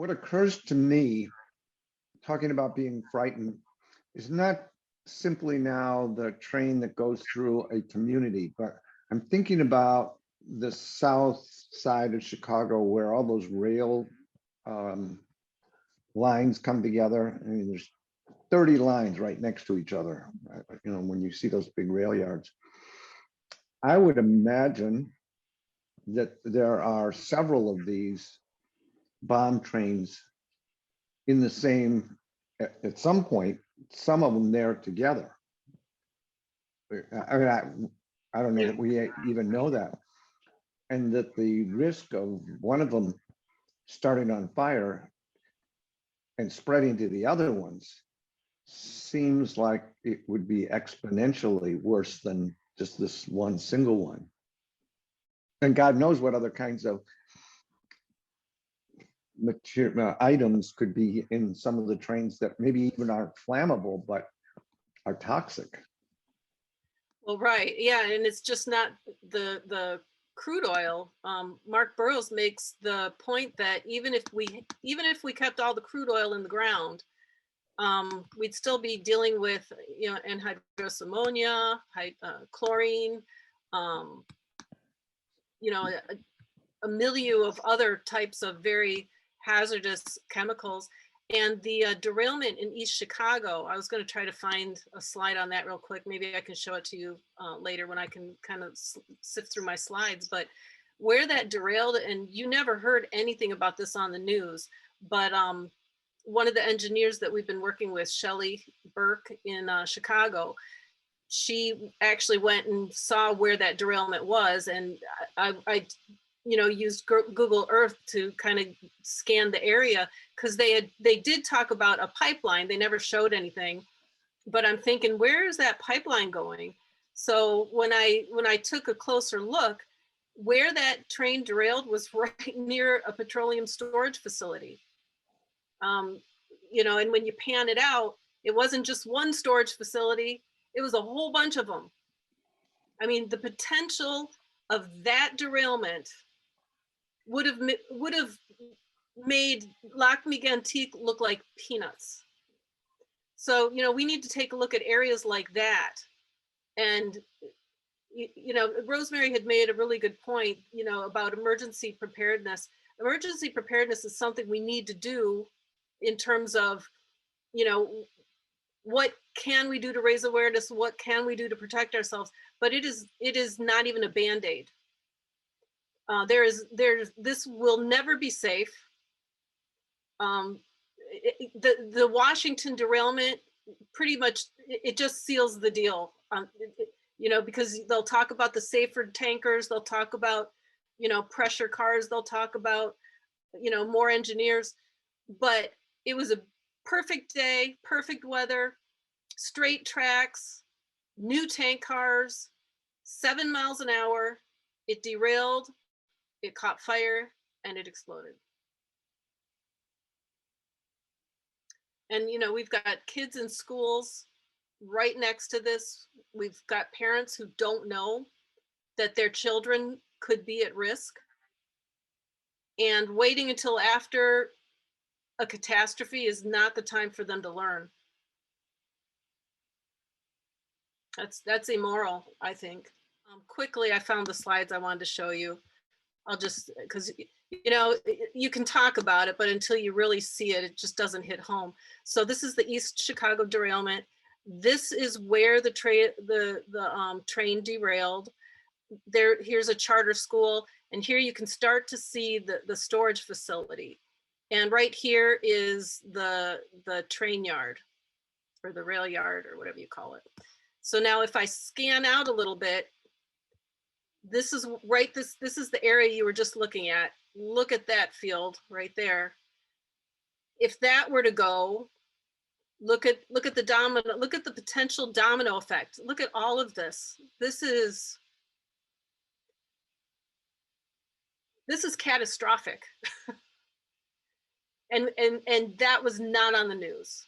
what occurs to me, talking about being frightened, is not simply now the train that goes through a community, but I'm thinking about the south side of Chicago where all those rail lines come together. I mean, there's 30 lines right next to each other. You know, when you see those big rail yards, I would imagine that there are several of these bomb trains in the same, at some point, some of them there together. I mean, I don't know that we even know that. And that the risk of one of them starting on fire and spreading to the other ones seems like it would be exponentially worse than just this one single one. And God knows what other kinds of material items could be in some of the trains that maybe even aren't flammable, but are toxic. Well, right, yeah, and it's just not the crude oil. Mark Burrows makes the point that even if we kept all the crude oil in the ground, we'd still be dealing with, you know, anhydrous ammonia, chlorine, you know, a milieu of other types of very hazardous chemicals. And the derailment in East Chicago, I was going to try to find a slide on that real quick. Maybe I can show it to you later when I can kind of sift through my slides. But where that derailed, and you never heard anything about this on the news, but one of the engineers that we've been working with, Shelley Burke in Chicago, she actually went and saw where that derailment was. And I you know, used Google Earth to kind of scan the area, because they did talk about a pipeline. They never showed anything, but I'm thinking, where is that pipeline going? So when I took a closer look, where that train derailed was right near a petroleum storage facility. You know, and when you pan it out, it wasn't just one storage facility, it was a whole bunch of them. I mean, the potential of that derailment would have made Lac-Mégantic look like peanuts. So, you know, we need to take a look at areas like that. And, you know, Rosemary had made a really good point, you know, about emergency preparedness. Emergency preparedness is something we need to do in terms of, you know, what can we do to raise awareness? What can we do to protect ourselves? But it is not even a Band-Aid. This will never be safe. The Washington derailment pretty much, it just seals the deal. You know, because they'll talk about the safer tankers, they'll talk about, you know, pressure cars, they'll talk about, you know, more engineers, but it was a perfect day, perfect weather, straight tracks, new tank cars, 7 miles an hour. It derailed, it caught fire, and it exploded. And, you know, we've got kids in schools right next to this. We've got parents who don't know that their children could be at risk. And waiting until after a catastrophe is not the time for them to learn. That's immoral, I think. Quickly, I found the slides I wanted to show you. I'll just, because, you know, you can talk about it, but until you really see it, it just doesn't hit home. So this is the East Chicago derailment. This is where the train derailed. Here's a charter school, and here you can start to see the storage facility. And right here is the train yard, or the rail yard, or whatever you call it. So now if I scan out a little bit, this is right, this is the area you were just looking at. Look at that field right there. If that were to go, look at the domino, look at the potential domino effect. Look at all of this. This is catastrophic. and that was not on the news.